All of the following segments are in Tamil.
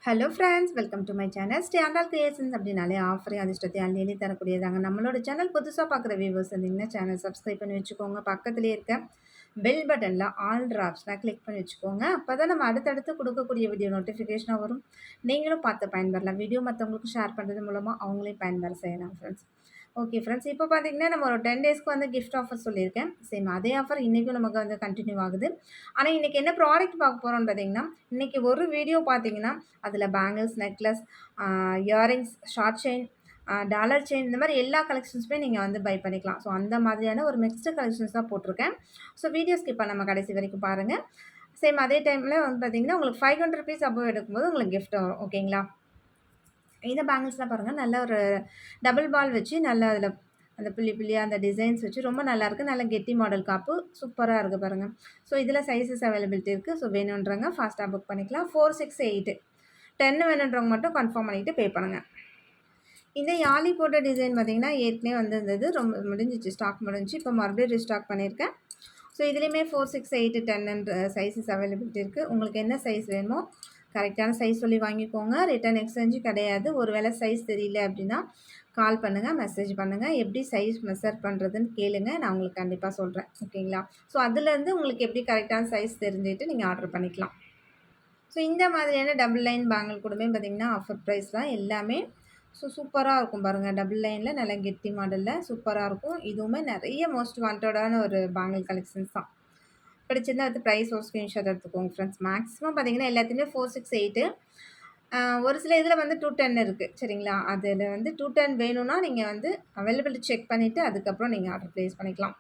Hello friends, welcome to my channel. Standard creations அப்படின்னாலே ஆஃபரையும் அதிர்ஷ்டத்தையும் அள்ளி அள்ளி தரக்கூடியதாங்க. நம்மளோட சேனல் புதுசாக பார்க்குற வியூவர்ஸ் இருந்தீங்கன்னா சேனல் சப்ஸ்கிரைப் பண்ணி வச்சுக்கோங்க. பக்கத்துலேயே இருக்க பெல் பட்டனில் ஆல் ஆப்ஷனாக கிளிக் பண்ணி வச்சுக்கோங்க. அப்போ தான் நம்ம அடுத்தடுத்து கொடுக்கக்கூடிய வீடியோ நோட்டிஃபிகேஷனாக வரும். நீங்களும் பார்த்து பயன்பெறலாம். வீடியோ மற்றவங்களுக்கு ஷேர் பண்ணுறது மூலமாக அவங்களையும் பயன்பெற செய்யலாம் ஃப்ரெண்ட்ஸ். ஓகே ஃப்ரெண்ட்ஸ், இப்போ பார்த்தீங்கன்னா நம்ம ஒரு 10 டேஸ்க்கு வந்து கிஃப்ட் ஆஃபர் சொல்லியிருக்கேன். சேம் அதே ஆஃபர் இன்றைக்கும் நமக்கு வந்து கண்டினியூ ஆகுது. ஆனால் இன்றைக்கி என்ன ப்ராடக்ட் பார்க்க போகிறோம்னு பார்த்தீங்கன்னா, இன்றைக்கி ஒரு வீடியோ பார்த்தீங்கன்னா அதில் bangles, necklace, earrings, short chain, dollar chain இந்த மாதிரி எல்லா கலெக்ஷன்ஸுமே நீங்கள் வந்து பை பண்ணிக்கலாம். ஸோ அந்த மாதிரியான ஒரு மிக்ஸ்டு கலெக்ஷன்ஸ் தான் போட்டிருக்கேன். ஸோ வீடியோ ஸ்கிப் பண்ணாம கடைசி வரைக்கும் பாருங்கள். சேம் அதே டைமில் வந்து பார்த்தீங்கன்னா உங்களுக்கு ₹500 அபோவ் எடுக்கும்போது உங்களுக்கு கிஃப்ட் வரும். ஓகேங்களா? இந்த பேங்கிள்ஸ்லாம் பாருங்கள், நல்ல ஒரு டபுள் பால் வச்சு நல்லா அதில் அந்த புள்ளி புள்ளியாக அந்த டிசைன்ஸ் வச்சு ரொம்ப நல்லாயிருக்கு. நல்ல கெட்டி மாடல் காப்பு சூப்பராக இருக்குது பாருங்கள். ஸோ இதில் சைஸஸ் அவைலபிலிட்டி இருக்குது. ஸோ வேணுன்றவங்க ஃபாஸ்ட்டாக புக் பண்ணிக்கலாம். 468 10 வேணுன்றவங்க மட்டும் கன்ஃபார்ம் பண்ணிவிட்டு பே பண்ணுங்கள். இந்த யாலி போட்ட டிசைன் பார்த்திங்கன்னா ஏற்கனவே வந்திருந்தது, ரொம்ப முடிஞ்சிச்சு, ஸ்டாக் முடிஞ்சிச்சு. இப்போ மறுபடியும் ரீஸ்டாக் பண்ணியிருக்கேன். ஸோ இதுலேயுமே 4, 6, 8, 10 சைஸஸ் அவைலபிலிட்டி இருக்குது. உங்களுக்கு என்ன சைஸ் வேணுமோ கரெக்டான சைஸ் சொல்லி வாங்கிக்கோங்க. ரிட்டன் எக்ஸ்சேஞ்சு கிடையாது. ஒரு வேளை சைஸ் தெரியல அப்படின்னா கால் பண்ணுங்கள், மெசேஜ் பண்ணுங்கள். எப்படி சைஸ் மெஷர் பண்ணுறதுன்னு கேளுங்க, நான் உங்களுக்கு கண்டிப்பாக சொல்கிறேன். ஓகேங்களா? ஸோ அதுலேருந்து உங்களுக்கு எப்படி கரெக்டான சைஸ் தெரிஞ்சுட்டு நீங்கள் ஆர்டர் பண்ணிக்கலாம். ஸோ இந்த மாதிரியான டபுள் லைன் பேங்கிள் கூடமே பார்த்திங்கன்னா ஆஃபர் ப்ரைஸ் தான் எல்லாமே. ஸோ சூப்பராக இருக்கும் பாருங்கள். டபுள் லைனில் நல்ல கெட்டி மாடலில் சூப்பராக இருக்கும். இதுவுமே நிறைய மோஸ்ட் வாண்டடான ஒரு பேங்கிள் கலெக்ஷன்ஸ் தான். பிடிச்சிருந்தா அது ப்ரைஸ் ஒரு ஸ்க்ரீன்ஷாட் எடுத்துக்கோங்க ஃப்ரெண்ட்ஸ். மேக்ஸிமம் பார்த்திங்கன்னா எல்லாத்தையுமே 4, 6, 8 ஒரு சில இதில் வந்து 210 இருக்குது. சரிங்களா? அதில் வந்து 210 வேணும்னா நீங்கள் வந்து அவைலபிலிட்டி செக் பண்ணிவிட்டு அதுக்கப்புறம் நீங்கள் ஆர்டர் ப்ளேஸ் பண்ணிக்கலாம்.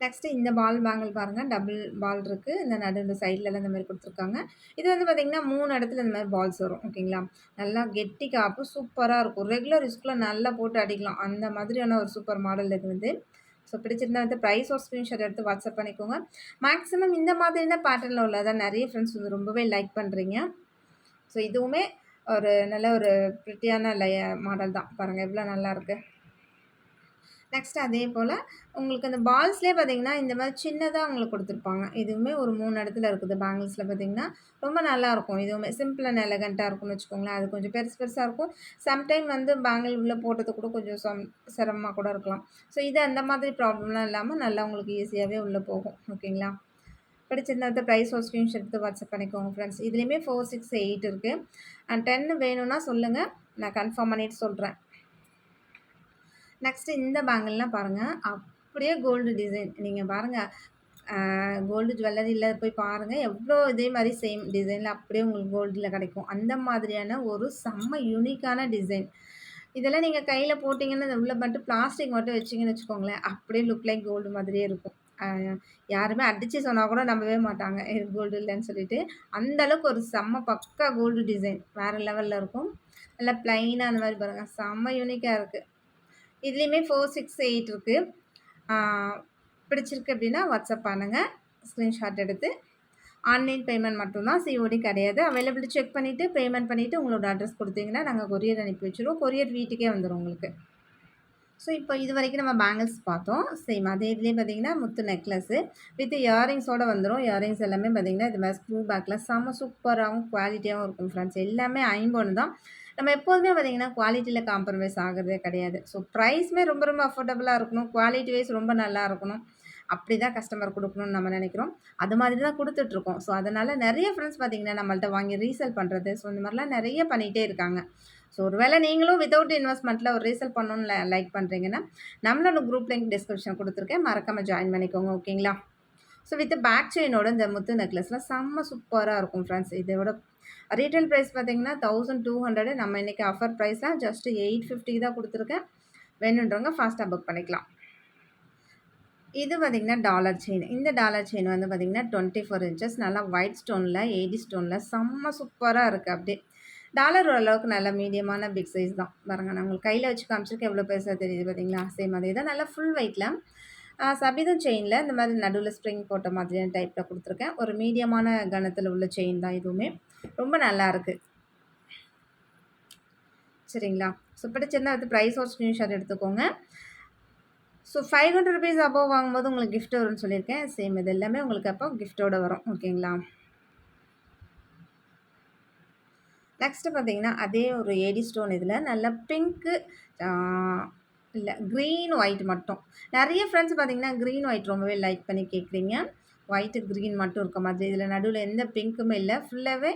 நெக்ஸ்ட்டு இந்த பால் பேங்கிள் பாருங்கள். டபுள் பால் இருக்குது. இந்த நடுவில் சைட்லலாம் இந்த மாதிரி கொடுத்துருக்காங்க. இது வந்து பார்த்திங்கன்னா 3 இடத்துல இந்த மாதிரி பால்ஸ் வரும். ஓகேங்களா? நல்லா கெட்டி காப்பு சூப்பராக இருக்கும். ரெகுலர் யூஸ்க்குலாம் நல்லா போட்டு அடிக்கலாம். அந்த மாதிரியான ஒரு சூப்பர் மாடல் இது வந்து. ஸோ பிடிச்சிருந்தா வந்து ப்ரைஸ் ஒரு ஸ்க்ரீன்ஷாட் எடுத்து வாட்ஸ்அப் பண்ணிக்கோங்க. மேக்ஸிமம் இந்த மாதிரி தான் பேட்டர்னில் உள்ளதான் நிறைய ஃப்ரெண்ட்ஸ் வந்து ரொம்பவே லைக் பண்ணுறீங்க. ஸோ இதுவுமே ஒரு நல்ல ஒரு ப்ரிட்டியான மாடல் தான். பாருங்கள் எவ்வளோ நல்லாயிருக்கு. நெக்ஸ்ட் அதே போல் உங்களுக்கு அந்த பால்ஸ்லேயே பார்த்திங்கன்னா இந்த மாதிரி சின்னதாக உங்களுக்கு கொடுத்துருப்பாங்க. இதுவுமே ஒரு 3 இடத்துல இருக்குது. பேங்கிள்ஸில் பார்த்திங்கன்னா ரொம்ப நல்லாயிருக்கும். இதுவுமே சிம்பிள் அண்ட் எலகண்ட்டாக இருக்கும்னு வச்சுக்கோங்களேன். அது கொஞ்சம் பெருசு பெருசாக இருக்கும். சம்டைம் வந்து பேங்கிள் உள்ளே போட்டது கூட கொஞ்சம் சிரமமாக கூட இருக்கலாம். ஸோ இது அந்த மாதிரி ப்ராப்ளம்லாம் இல்லாமல் நல்லா உங்களுக்கு ஈஸியாகவே உள்ளே போகும். ஓகேங்களா? பிடிச்சிருந்தா ப்ரைஸ் ஒரு ஸ்க்ரீன்ஷாட் எடுத்து வாட்ஸ்அப் பண்ணிக்கோங்க ஃப்ரெண்ட்ஸ். இதுலேயுமே 4, 6, 8 இருக்குது. 10 வேணும்னா சொல்லுங்கள், நான் கன்ஃபார்ம் பண்ணிவிட்டு சொல்கிறேன். நெக்ஸ்ட்டு இந்த பேங்கிள்லாம் பாருங்கள், அப்படியே கோல்டு டிசைன். நீங்கள் பாருங்கள், கோல்டு ஜுவல்லரியில் போய் பாருங்கள், எவ்வளோ இதே மாதிரி சேம் டிசைனில் அப்படியே உங்களுக்கு கோல்டில் கிடைக்கும். அந்த மாதிரியான ஒரு செம்ம யூனிக்கான டிசைன். இதெல்லாம் நீங்கள் கையில் போட்டிங்கன்னா இந்த உள்ள மட்டும் பிளாஸ்டிக் மட்டும் வச்சிங்கன்னு வச்சுக்கோங்களேன், அப்படியே லுக் லைக் கோல்டு மாதிரியே இருக்கும். யாருமே அடித்து சொன்னால் கூட நம்பவே மாட்டாங்க இது கோல்டு இல்லைன்னு சொல்லிட்டு. அந்தளவுக்கு ஒரு செம்ம பக்கா கோல்டு டிசைன் வேறு லெவலில் இருக்கும். நல்லா ப்ளைனாக அந்த மாதிரி பாருங்கள், செம்ம யூனிக்காக இருக்குது. இதுலேயுமே 4, 6, 8 இருக்குது. பிடிச்சிருக்கு அப்படின்னா வாட்ஸ்அப் பண்ணுங்கள், ஸ்க்ரீன்ஷாட் எடுத்து. ஆன்லைன் பேமெண்ட் மட்டும்தான், சிஓடி கிடையாது. அவைலபிலிட்டி செக் பண்ணிவிட்டு பேமெண்ட் பண்ணிவிட்டு உங்களோட அட்ரஸ் கொடுத்தீங்கன்னா நாங்கள் கொரியர் அனுப்பி வச்சுருவோம். கொரியர் வீட்டுக்கே வந்துடும் உங்களுக்கு. ஸோ இப்போ இது வரைக்கும் நம்ம பேங்கிள்ஸ் பார்த்தோம். சேம் அதே இதுலேயே பார்த்திங்கன்னா முத்து நெக்லஸ்ஸு வித் இயரிங்ஸோடு வந்துடும். இயரிங்ஸ் எல்லாமே பார்த்திங்கன்னா இது மாதிரி ஸ்க்ரூ பேக்கில் செம்ம சூப்பராகவும் குவாலிட்டியாகவும் இருக்கும் ஃப்ரெண்ட்ஸ். எல்லாமே ஐம்பொன் தான். நம்ம எப்போதுமே பார்த்திங்கன்னா குவாலிட்டியில் காம்ப்ரமைஸ் ஆகிறதே கிடையாது. ஸோ ப்ரைஸுமே ரொம்ப ரொம்ப அஃபோர்டபுளாக இருக்கணும். குவாலிட்டி வைஸ் ரொம்ப நல்லா இருக்கணும். அப்படி தான் கஸ்டமர் கொடுக்கணும்னு நம்ம நினைக்கிறோம். அது மாதிரி தான் கொடுத்துட்ருக்கோம். ஸோ அதனால் நிறைய ஃப்ரெண்ட்ஸ் பார்த்திங்கன்னா நம்மள்ட்ட வாங்கி ரீசேல் பண்ணுறது, ஸோ இந்த மாதிரிலாம் நிறைய பண்ணிகிட்டே இருக்காங்க. ஸோ ஒரு வேளை நீங்களும் வித்தவுட் இன்வெஸ்ட்மெண்ட்டில் ஒரு ரீசேல் பண்ணணும்னு லைக் பண்ணுறீங்கன்னா நம்மளோட குரூப் லிங்க் டிஸ்கிரிப்ஷன் கொடுத்துருக்கேன், மறக்காமல் ஜாயின் பண்ணிக்கோங்க. ஓகேங்களா? ஸோ வித் பேக் செயினோட இந்த முத்து நெக்லஸ்லாம் செம்ம சூப்பராக இருக்கும் ஃப்ரெண்ட்ஸ். இதோட ரீட்டைல் ப்ரைஸ் பார்த்திங்கன்னா 1200. நம்ம இன்றைக்கி ஆஃபர் ப்ரைஸ்லாம் ஜஸ்ட்டு 850 தான் கொடுத்துருக்கேன். வேணுன்றவங்க ஃபாஸ்ட்டாக புக் பண்ணிக்கலாம். இது பார்த்திங்கன்னா டாலர் செயின். இந்த டாலர் செயின் வந்து பார்த்திங்கன்னா 24 இன்ச்சஸ் நல்லா ஒயிட் ஸ்டோனில், ஏடி ஸ்டோனில் செம்ம சூப்பராக இருக்குது. அப்படியே டாலர் ஓரளவுக்கு நல்ல மீடியமான பிக் சைஸ் தான். பாருங்கள், நான் உங்களுக்கு கையில் வச்சு காமிச்சிருக்கேன், எவ்வளோ பெருசாக தெரியுது பார்த்தீங்களா? சேம் அதே தான், நல்லா ஃபுல் வெயிட்டில் சபிதம் செயினில் இந்த மாதிரி நடுவில் ஸ்ப்ரிங் போட்ட மாதிரியான டைப்பில் கொடுத்துருக்கேன். ஒரு மீடியமான கனத்தில் உள்ள செயின் தான் இதுவுமே. ரொம்ப நல்லாயிருக்கு. சரிங்களா? ஸோ பிடிச்சிருந்தா வந்து ப்ரைஸ் ஒரு ஸ்க்ரீன்ஷாட் எடுத்துக்கோங்க. ஸோ ₹500 அபோவ் வாங்கும்போது உங்களுக்கு கிஃப்ட் வரும்னு சொல்லியிருக்கேன். சேம் இது எல்லாமே உங்களுக்கு அப்போ கிஃப்ட்டோடு வரும். ஓகேங்களா? நெக்ஸ்ட்டு பார்த்தீங்கன்னா, அதே ஒரு ஏடி ஸ்டோன் இதில நல்ல பிங்க்கு ஆ இல்ல கிரீன், ஒயிட் மட்டும். நெறைய ஃப்ரெண்ட்ஸ் பார்த்தீங்கன்னா, கிரீன், ஒயிட் ரொம்பவே லைக் பண்ணி கேட்குறீங்க. ஒயிட்டு, கிரீன் மட்டும் இருக்க மாதிரி. இதில நடுவுல எந்த பிங்க்குமே இல்ல. ஃபுல்லாவே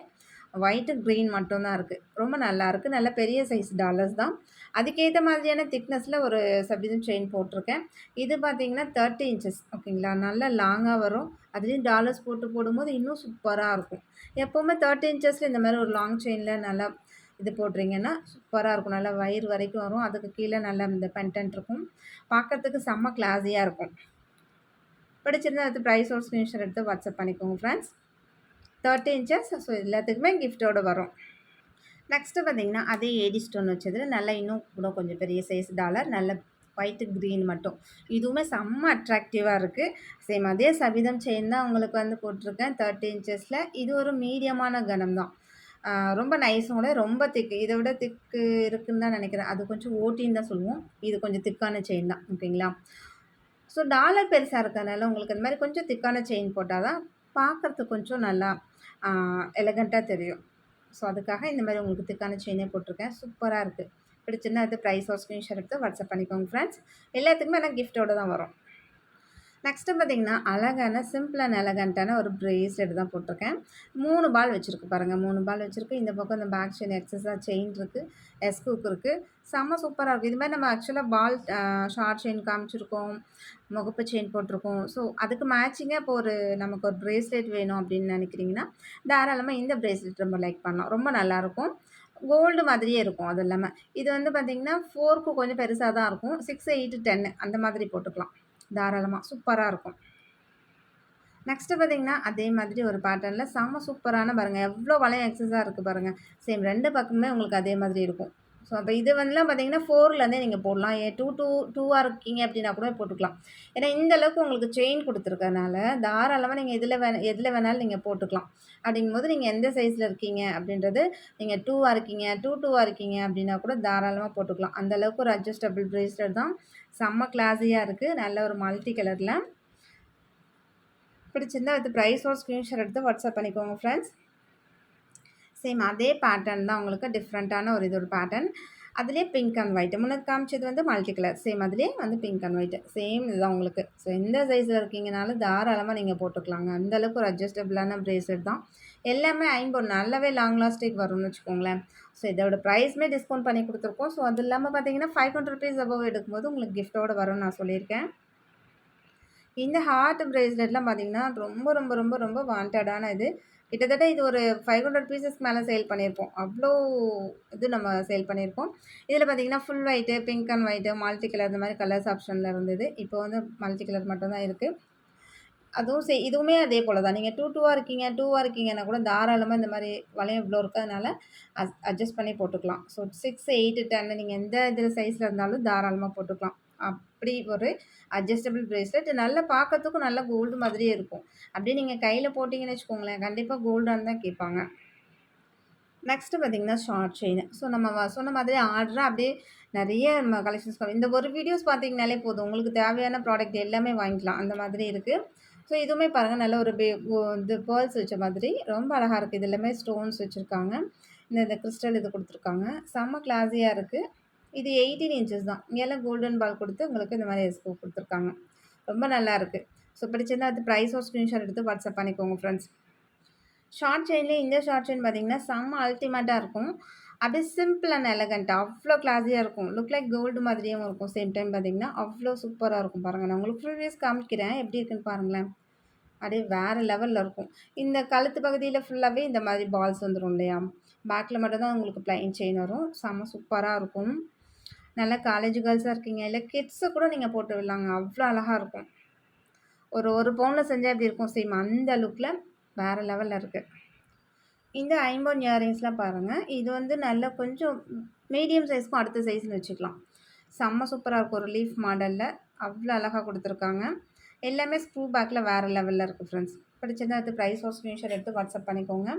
ஒயிட்டு, கிரீன் மட்டும் தான் இருக்கு. ரொம்ப நல்லாருக்கு. நல்ல பெரிய சைஸ் டாலர்ஸ் தான். அதுக்கேத்த மாதிரியான திக்னஸ்ல ஒரு சப்டிசம் செயின் போட்டிருக்கேன். இது பார்த்தீங்கன்னா 30 இன்ச்சஸ் ஓகேங்களா. நல்லா லாங்கா வரும். அதுலயும் டாலர்ஸ் போட்டு போடும்போது இன்னும் சூப்பரா இருக்கும். எப்பவுமே 30 இன்ச்சஸ்ல இந்த மாரி ஒரு லாங் செயின்ல நல்லா இது போடுறீங்கன்னா, சூப்பரா இருக்கும். நல்லா வயிறு வரைக்கும் வரும். அதுக்கு கீழ நல்லா இந்த பெண்டன்ட் இருக்கும். பார்க்கறதுக்கு செம்ம கிளாஸியா இருக்கும். பிடிச்சிருந்தா அடுத்து பிரைஸோட ஸ்கிரீன்ஷாட் எடுத்து வாட்ஸ்அப் பண்ணிக்கோங்க ஃப்ரெண்ட்ஸ். 30 இன்ச்சஸ் ஸோ எல்லாத்துக்குமே கிஃப்ட்டோட வரும். நெக்ஸ்ட்டு பார்த்தீங்கன்னா, அதே ஏடி ஸ்டோன் வச்சதுல நல்லா இன்னும் கூட கொஞ்சம் பெரிய சைஸ் டாலர். நல்ல ஒயிட்டு, கிரீன் மட்டும். இதுவுமே செம்ம அட்ராக்டிவா இருக்கு. சேம் அதே சபிதம் செயின் தான் உங்களுக்கு வந்து போட்டிருக்கேன் 30 இன்ச்சஸ்ல. இது ஒரு மீடியமான கனம் தான். ஆ ரொம்ப நைஸும் கூட ரொம்ப திக்கு. இத விட திக்கு இருக்குன்னு தான் நெனைக்கிறேன். அது கொஞ்சம் ஓடின்னு தான் சொல்லுவோம். இது கொஞ்சம் திக்கான செயின் தான். ஓகேங்களா? ஸோ டாலர் பெருசா இருக்கறனால உங்களுக்கு அந்த மாரி கொஞ்சம் திக்கான செயின் போட்டா தான் பார்க்கறதுக்கு கொஞ்சம் நல்லா ஆ எலகன்ட்டா தெரியும். ஸோ அதுக்காக இந்த மாரி உங்களுக்கு திக்கான செயினே போட்டிருக்கேன். சூப்பரா இருக்கு. பிடிச்சிருந்தா அது பிரைஸோட ஸ்க்ரீன்ஷாட் எடுத்து வாட்ஸ்அப் பண்ணிக்கோங்க ஃப்ரெண்ட்ஸ். எல்லாத்துக்குமே ஆனா கிஃப்ட்டோட தான் வரும். நெக்ஸ்ட்டு பார்த்தீங்கன்னா, அழகான சிம்பிள் அண்ட் எலகன்ட்டான ஒரு பிரேஸ்லெட் தான் போட்டிருக்கேன். 3 பால் வச்சிருக்கு பாருங்க. 3 பால் வச்சிருக்கு. இந்த பக்கம் இந்த பேக் செயின் எக்ஸஸா செயின் இருக்கு. ஹூக் இருக்கு. செம்ம சூப்பரா இருக்கு. இது மாரி நம்ம ஆக்சுவலா பால் ஷார்ட் செயின் காமிச்சிருக்கோம். முகப்பு செயின் போட்டிருக்கோம். ஸோ, அதுக்கு மேட்சிங்கா இப்போ நமக்கு ஒரு பிரேஸ்லெட் வேணும் அப்படின்னு நெனைக்கிறீங்கன்னா, தாராளமா இந்த பிரேஸ்லெட் ரொம்ப லைக் பண்ணலாம். ரொம்ப நல்லாயிருக்கும். கோல்டு மாதிரியே இருக்கும் அது இல்லாம. இது வந்து பார்த்தீங்கன்னா, 4க்கு கொஞ்சம் பெருசா தான் இருக்கும். 6, 8, 10 அந்த மாதிரி போட்டுக்கலாம். தாராளமா. சூப்பரா இருக்கும். நெக்ஸ்ட்டு பார்த்தீங்கன்னா, அதே மாதிரி ஒரு பேட்டர்ன்ல செம்ம சூப்பரான பாருங்க. எவ்ளோ வளையம் எக்ஸஸா இருக்கு பாருங்க. சேம் 2 பக்கமுமே உங்களுக்கு அதே மாதிரி இருக்கும். ஸோ, அப்ப இது வந்துலாம் பார்த்தீங்கன்னா, 4லேருந்தே நீங்க போடலாம். 2 இருக்கீங்க அப்டின்னா கூட போட்டுக்கலாம். ஏன்னா, இந்த அளவுக்கு உங்களுக்கு செயின் குடுத்துருக்கனால, தாராளமா நீங்க எதுல வேணாலும் நீங்க போட்டுக்கலாம். அப்படிங்கும்போது நீங்க எந்த சைஸ்ல இருக்கீங்க அப்படின்றது, நீங்க 2வா இருக்கீங்க, 2 இருக்கீங்க அப்படின்னா கூட தாராளமா போட்டுக்கலாம். அந்த அளவுக்கு ஒரு அட்ஜஸ்டபிள் பிரேஸ்லெட் தான். செம்ம கிளாஸியா இருக்கு. நல்ல ஒரு மல்டி கலர்ல. பிடிச்சிருந்தா வித் ப்ரைஸோட ஸ்க்ரீன்ஷாட் எடுத்து வாட்ஸ்அப் பண்ணிக்கோங்க ஃப்ரெண்ட்ஸ். சேம் அதே பேட்டர்ன் தான் உங்களுக்கு டிஃப்ரெண்ட்டான ஒரு பேட்டர்ன். அதிலேயே பிங்க் அண்ட் ஒயிட். முன்னது காமிச்சது வந்து மல்டி கலர். சேம் அதிலேயே வந்து பிங்க் அண்ட் ஒயிட். சேம் இதுதான் உங்களுக்கு. ஸோ எந்த சைஸில் இருக்கீங்கனாலும் தாராளமாக நீங்கள் போட்டுக்கலாங்க. அந்த அளவுக்கு ஒரு அட்ஜஸ்டபிளான பிரேஸ்லெட் தான். எல்லாமே ஐம்பொன் நல்லாவே லாங் லாஸ்டிக் வரும்னு வச்சுக்கோங்களேன். ஸோ இதோட ப்ரைஸ்மே டிஸ்கவுண்ட் பண்ணி கொடுத்துருக்கோம். ஸோ அது இல்லாமல் பார்த்தீங்கன்னா ₹500 அபோவ் எடுக்கும்போது உங்களுக்கு கிஃப்ட்டோட வரும்னு நான் சொல்லியிருக்கேன். இந்த ஹார்ட் பிரேஸ்லெட்லாம் பார்த்தீங்கன்னா, ரொம்ப ரொம்ப ரொம்ப ரொம்ப வாண்டடான இது. கிட்டத்தட்ட இது ஒரு 500 பீசஸ்க்கு மேல சேல் பண்ணியிருப்போம். அவ்ளோ இது நம்ம சேல் பண்ணியிருக்கோம். இதில பார்த்தீங்கன்னா, full white, pink and white, multi colour இந்த மாரி கலர்ஸ் ஆப்ஷன்ல இருந்தது. இப்போ வந்து மல்டி கலர் மட்டும் தான் இருக்கு. அதுவும் இதுவுமே அதே போல தான். நீங்க 2 இருக்கீங்க, 2 இருக்கீங்கன்னா கூட தாராளமா இந்த மாரி வளையம் இவ்ளோ இருக்கதுனால அட்ஜஸ்ட் பண்ணி போட்டுக்கலாம். ஸோ 6, 8, 10 நீங்க எந்த இதில சைஸ்ல இருந்தாலும் தாராளமா போட்டுக்கலாம். அப்படி ஒரு அட்ஜஸ்டபிள் பிரேஸ்லெட் நல்லா பார்க்கறதுக்கும் நல்லா கோல்டு மாதிரியே இருக்கும். அப்படியே நீங்க கையில போட்டீங்கன்னு வச்சுக்கோங்களேன், கண்டிப்பா கோல்டான்னு தான் கேட்பாங்க. நெக்ஸ்ட்டு பார்த்தீங்கன்னா, ஷார்ட் செயின். ஸோ நம்ம சொன்ன மாதிரி ஆர்டரா அப்படியே நெறைய நம்ம கலெக்ஷன்ஸ் இந்த ஒரு வீடியோஸ் பார்த்தீங்கனாலே போதும். உங்களுக்கு தேவையான ப்ராடக்ட் எல்லாமே வாங்கிக்கலாம். அந்த மாதிரி இருக்கு. ஸோ இதுவுமே பாருங்க நல்ல ஒரு இது பேர்ல்ஸ் வச்ச மாதிரி ரொம்ப அழகா இருக்கு. இது எல்லாமே ஸ்டோன்ஸ் வச்சிருக்காங்க. இந்த கிறிஸ்டல் இது குடுத்துருக்காங்க. செம்ம கிளாஸியா இருக்கு. இது 18 இன்ச்சஸ் தான். இங்கெல்லாம் கோல்டன் பால் குடுத்து உங்களுக்கு இந்த மாரி எஸ்கூ குடுத்துருக்காங்க. ரொம்ப நல்லா இருக்கு. ஸோ பிடிச்சிருந்தா அது பிரைஸோட ஸ்க்ரீன்ஷாட் எடுத்து வாட்ஸ்அப் பண்ணிக்கோங்க ஃப்ரெண்ட்ஸ். ஷார்ட் செயின்லேயே இந்த ஷார்ட் செயின் பார்த்தீங்கன்னா, செம்ம அல்டிமேட்டா இருக்கும். அப்படியே சிம்பிள் அண்ட் எலகன்ட்டா அவ்ளோ கிளாஸியா இருக்கும். லுக் லைக் கோல்டு மாதிரியும் இருக்கும். சேம் டைம் பார்த்தீங்கன்னா, அவ்ளோ சூப்பரா இருக்கும் பாருங்க. நான் உங்களுக்கு ஃபுல் வியூஸ் காமிக்கிறேன். எப்படி இருக்குன்னு பாருங்களேன். அப்படியே வேற லெவல்ல இருக்கும். இந்த கழுத்து பகுதியில ஃபுல்லாவே இந்த மாதிரி பால்ஸ் வந்துரும் இல்லையா? பேக்ல மட்டும் தான் உங்களுக்கு பிளைன் செயின் வரும். செம்ம சூப்பரா இருக்கும். நல்லா காலேஜ் கேர்ள்ஸா இருக்கீங்க, இல்ல கிட்ஸ கூட நீங்க போட்டு விடலாங்க. அவ்ளோ அழகா இருக்கும். ஒரு 1 பவுன்ல செஞ்சா எப்படி இருக்கும்? சேம் அந்த லுக்ல வேற லெவல்ல இருக்கு. இந்த ஐம்பொன் இயரிங்ஸ்லாம் பாருங்க. இது வந்து நல்ல கொஞ்சம் மீடியம் சைஸ்க்கும் அடுத்த சைஸ்ன்னு வச்சுக்கலாம். செம்ம சூப்பரா இருக்கும். ஒரு லீஃப் மாடல்ல. அவ்ளோ அழகா குடுத்துருக்காங்க. எல்லாமே ஸ்க்ரூ பேக்ல வேற லெவல்ல இருக்கு ஃப்ரெண்ட்ஸ். பிடிச்சிருந்தா அடுத்து பிரைஸோட ஸ்க்ரீன்ஷாட் எடுத்து வாட்ஸ்அப் பண்ணிக்கோங்க.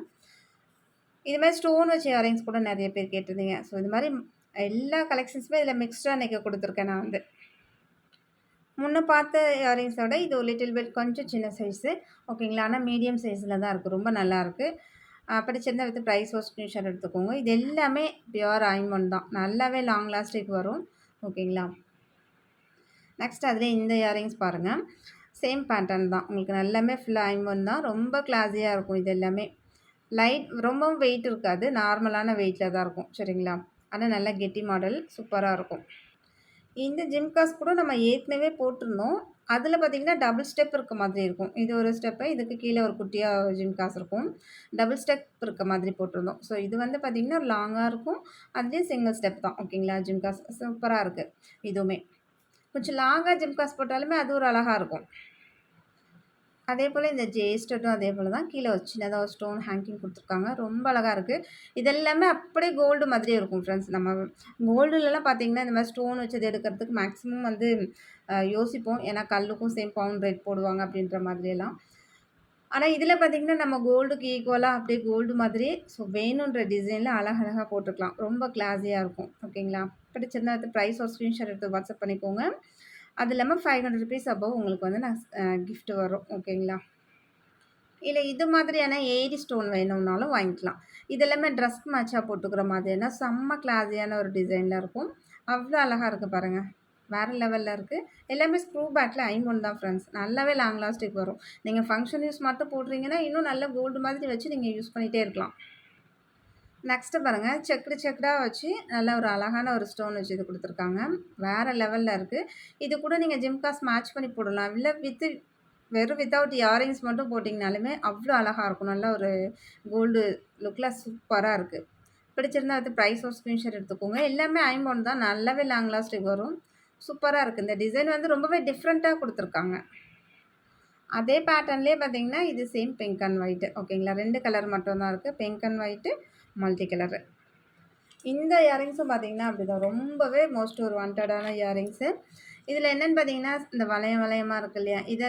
இது மாரி ஸ்டோன் வச்ச இயரிங்ஸ் கூட நெறைய பேர் கேட்டிருந்தீங்க. ஸோ இது மாரி எல்லா கலெக்ஷன்ஸுமே இதில மிக்ஸ்டா இன்னைக்கு குடுத்துருக்கேன் நான் வந்து. முன்ன பார்த்த இயரிங்ஸ விட இது ஒரு லிட்டில் பிட் கொஞ்சம் சின்ன சைஸு. ஓகேங்களா. ஆனா மீடியம் சைஸ்ல தான் இருக்கு. ரொம்ப நல்லாருக்கு. பிடிச்சிருந்தா வித் ப்ரைஸ் ஒரு ஸ்க்ரீன்ஷாட் எடுத்துக்கோங்க. இது எல்லாமே பியூர் அயர்ன் தான். நல்லாவே லாங் லாஸ்டிக் வரும். ஓகேங்களா? நெக்ஸ்ட் அதிலே இந்த இயரிங்ஸ் பாருங்கள். சேம் பேட்டர்ன் தான். உங்களுக்கு எல்லாமே ஃபுல்லாக அயர்ன் தான். ரொம்ப கிளாஸியாக இருக்கும் இது எல்லாமே. ரொம்பவும் வெயிட் இருக்காது. நார்மலான வெயிட்டில் தான் இருக்கும். சரிங்களா? ஆனால் நல்லா கெட்டி மாடல் சூப்பராக இருக்கும். இந்த ஜிம்காஸ் கூட நம்ம ஏற்கனவே போட்டிருந்தோம். அதில் பார்த்தீங்கன்னா டபுள் ஸ்டெப் இருக்க மாதிரி இருக்கும். இது ஒரு ஸ்டெப்பு, இதுக்கு கீழே ஒரு குட்டியாக ஜிம்காஸ் இருக்கும். டபுள் ஸ்டெப் இருக்க மாதிரி போட்டிருந்தோம். ஸோ இது வந்து பார்த்தீங்கன்னா லாங்காக இருக்கும். அதுலேயும் சிங்கிள் ஸ்டெப் தான். ஓகேங்களா? ஜிம்காஸ் சூப்பராக இருக்குது இதுவுமே. கொஞ்சம் லாங்காக ஜிம்காஸ் போட்டாலுமே அது ஒரு அழகாக இருக்கும். அதே போல் இந்த ஜேஸ்டட்டும் அதே போல் தான். கீழே ஒரு சின்னதாக ஒரு ஸ்டோன் ஹேங்கிங் கொடுத்துருக்காங்க. ரொம்ப அழகாக இருக்குது. இதெல்லாமே அப்படியே கோல்டு மாதிரியே இருக்கும் ஃப்ரெண்ட்ஸ். நம்ம கோல்டுலலாம் பார்த்தீங்கன்னா இந்த மாதிரி ஸ்டோன் வச்சது எடுக்கிறதுக்கு மேக்ஸிமம் வந்து யோசிப்போம். ஏன்னா கல்லுக்கும் சேம் பவுண்ட் ரேட் போடுவாங்க அப்படின்ற மாதிரியெல்லாம். ஆனால் இதில் பார்த்தீங்கன்னா நம்ம கோல்டுக்கு ஈக்குவலாக அப்படியே கோல்டு மாதிரியே வேணுன்ற டிசைனில் அழகழகாக போட்டுக்கலாம். ரொம்ப கிளாஸியாக இருக்கும். ஓகேங்களா? பிடிச்சிருந்தா அது ப்ரைஸ் ஒரு ஸ்க்ரீன்ஷாட் எடுத்து வாட்ஸ்அப் பண்ணிக்கோங்க. அது இல்லாமல் ₹500 அபோவ் உங்களுக்கு வந்து கிஃப்ட் வரும். ஓகேங்களா? இல்லை இது மாதிரியான ஏடி ஸ்டோன் வேணும்னாலும் வாங்கிக்கலாம். இது எல்லாமே ட்ரெஸ்க்கு மேட்சாக போட்டுக்கிற மாதிரியான செம்ம கிளாஸியான ஒரு டிசைனில் இருக்கும். அவ்வளோ அழகாக இருக்குது பாருங்கள். வேறு லெவலில் இருக்குது. எல்லாமே ஸ்க்ரூ பேக்கில் ஐம்பொன் தான் ஃப்ரெண்ட்ஸ். நல்லாவே லாங் லாஸ்டிக் வரும். நீங்கள் ஃபங்க்ஷன் யூஸ் மட்டும் போடுறீங்கன்னா இன்னும் நல்ல கோல்டு மாதிரி வச்சு நீங்கள் யூஸ் பண்ணிகிட்டே இருக்கலாம். நெக்ஸ்ட்டு பாருங்கள், செக்குடாக வச்சு நல்ல ஒரு அழகான ஒரு ஸ்டோன் வச்சு இது கொடுத்துருக்காங்க. வேறு லெவலில் இருக்குது. இது கூட நீங்கள் ஜிம்காஸ் மேட்ச் பண்ணி போடலாம். இல்லை வெறும் வித்தவுட் இயரிங்ஸ் மட்டும் போட்டிங்கனாலுமே அவ்வளோ அழகாக இருக்கும். நல்ல ஒரு கோல்டு லுக்கில் சூப்பராக இருக்குது. பிடிச்சிருந்தா அது ப்ரைஸ் ஒரு ஸ்க்ரீன்ஷாட் எடுத்துக்கோங்க. எல்லாமே ஐம்பொன் தான். நல்லாவே லாங் லாஸ்டிக் வரும். சூப்பராக இருக்குது. இந்த டிசைன் வந்து ரொம்பவே டிஃப்ரெண்ட்டாக கொடுத்துருக்காங்க. அதே பேட்டர்ன்லேயே பார்த்தீங்கன்னா இது சேம் பிங்க் அண்ட் ஒயிட்டு. ஓகேங்களா? 2 கலர் மட்டும் தான் இருக்குது. Pink and white, multi colour. இந்த இயரிங்ஸும் பார்த்தீங்கன்னா அப்படிதான். ரொம்பவே மோஸ்ட் ஒரு வாண்டடான இயரிங்ஸு. இதில் என்னென்னு பார்த்தீங்கன்னா இந்த வளையமாக இருக்கு இல்லையா? இதை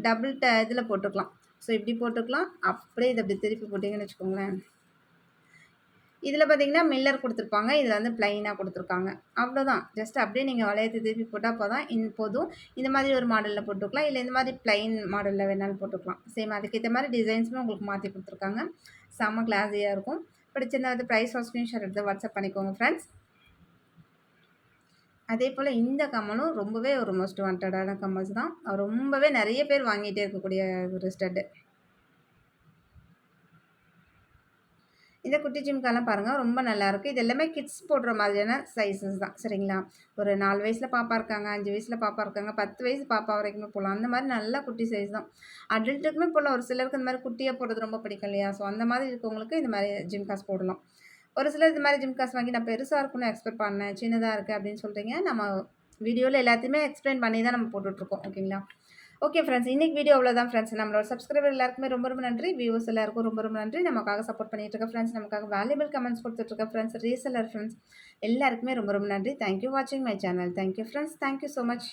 டபுள் இதில் போட்டுக்கலாம். ஸோ இப்படி போட்டுக்கலாம். அப்படியே இதை இப்படி திருப்பி போட்டிங்கன்னு வச்சுக்கோங்களேன். இதில் பார்த்தீங்கன்னா மில்லர் கொடுத்துருப்பாங்க. இதில் வந்து ப்ளைனாக கொடுத்துருக்காங்க. அவ்வளோதான். ஜஸ்ட் அப்படியே நீங்கள் வளையத்தை திருப்பி போட்டால் போதும். இந்த மாதிரி ஒரு மாடலில் போட்டுக்கலாம். இல்லை இந்த மாதிரி ப்ளைன் மாடலில் வேணாலும் போட்டுக்கலாம். சேம் அதுக்கேற்ற மாதிரி டிசைன்ஸுமே உங்களுக்கு மாற்றி கொடுத்துருக்காங்க. செம்ம கிளாஸியாக இருக்கும். பிடிச்சிருந்தா வந்து ப்ரைஸ் ஒரு ஸ்க்ரீன்ஷாட் எடுத்து வாட்ஸ்அப் பண்ணிக்கோங்க ஃப்ரெண்ட்ஸ். அதே போல் இந்த கம்மலும் ரொம்பவே ஒரு மோஸ்ட் வாண்டடான கம்மல்ஸ் தான். ரொம்பவே நிறைய பேர் வாங்கிட்டே இருக்கக்கூடிய ஒரு ஸ்டட்டு. இந்த குட்டி ஜிம்காலாம் பாருங்கள், ரொம்ப நல்லாயிருக்கு. இது எல்லாமே கிட்ஸ் போடுற மாதிரியான சைஸஸ் தான். சரிங்களா? ஒரு 4 வயசில் பாப்பா இருக்காங்க, 5 வயசில் பாப்பா இருக்காங்க, 10 வயசு பாப்பா வரைக்குமே போடலாம். அந்த மாதிரி நல்லா குட்டி சைஸ் தான். அடல்ட்டுக்குமே போடலாம். ஒரு சிலருக்கு இந்த மாதிரி குட்டியாக போடுறது ரொம்ப பிடிக்கும் இல்லையா? ஸோ அந்த மாதிரி இருக்கவங்களுக்கு இந்த மாதிரி ஜிம்காஸ் போடலாம். ஒரு சிலர் இது மாதிரி ஜிம்காஸ் வாங்கி நான் பெருசாக இருக்குன்னு எக்ஸ்பெக்ட் பண்ணேன், சின்னதாக இருக்குது அப்படின்னு சொல்கிறீங்க. நம்ம வீடியோவில் எல்லாத்தையுமே எக்ஸ்பிளைன் பண்ணி தான் நம்ம போட்டுட்ருக்கோம். ஓகேங்களா? ஓகே ஃப்ரெண்ட்ஸ், இன்னைக்கு வீடியோ அவ்வளோதான் ஃப்ரெண்ட்ஸ். நம்மளோட சப்ஸ்கிரைபர் எல்லாருக்குமே ரொம்ப நன்றி. வியூவர்ஸ் எல்லாருக்கும் ரொம்ப நன்றி. நமக்காக சப்போர்ட் பண்ணிட்டு இருக்க ஃப்ரெண்ட்ஸ், நமக்காக வேல்யூபிள் கமெண்ட்ஸ் கொடுத்துட்டு இருக்க ஃப்ரெண்ட்ஸ், ரீசெல்லர் ஃப்ரெண்ட்ஸ் எல்லாருக்குமே ரொம்ப நன்றி. தேங்க்யூ வாட்சிங் my channel. Thank you friends. Thank you so much.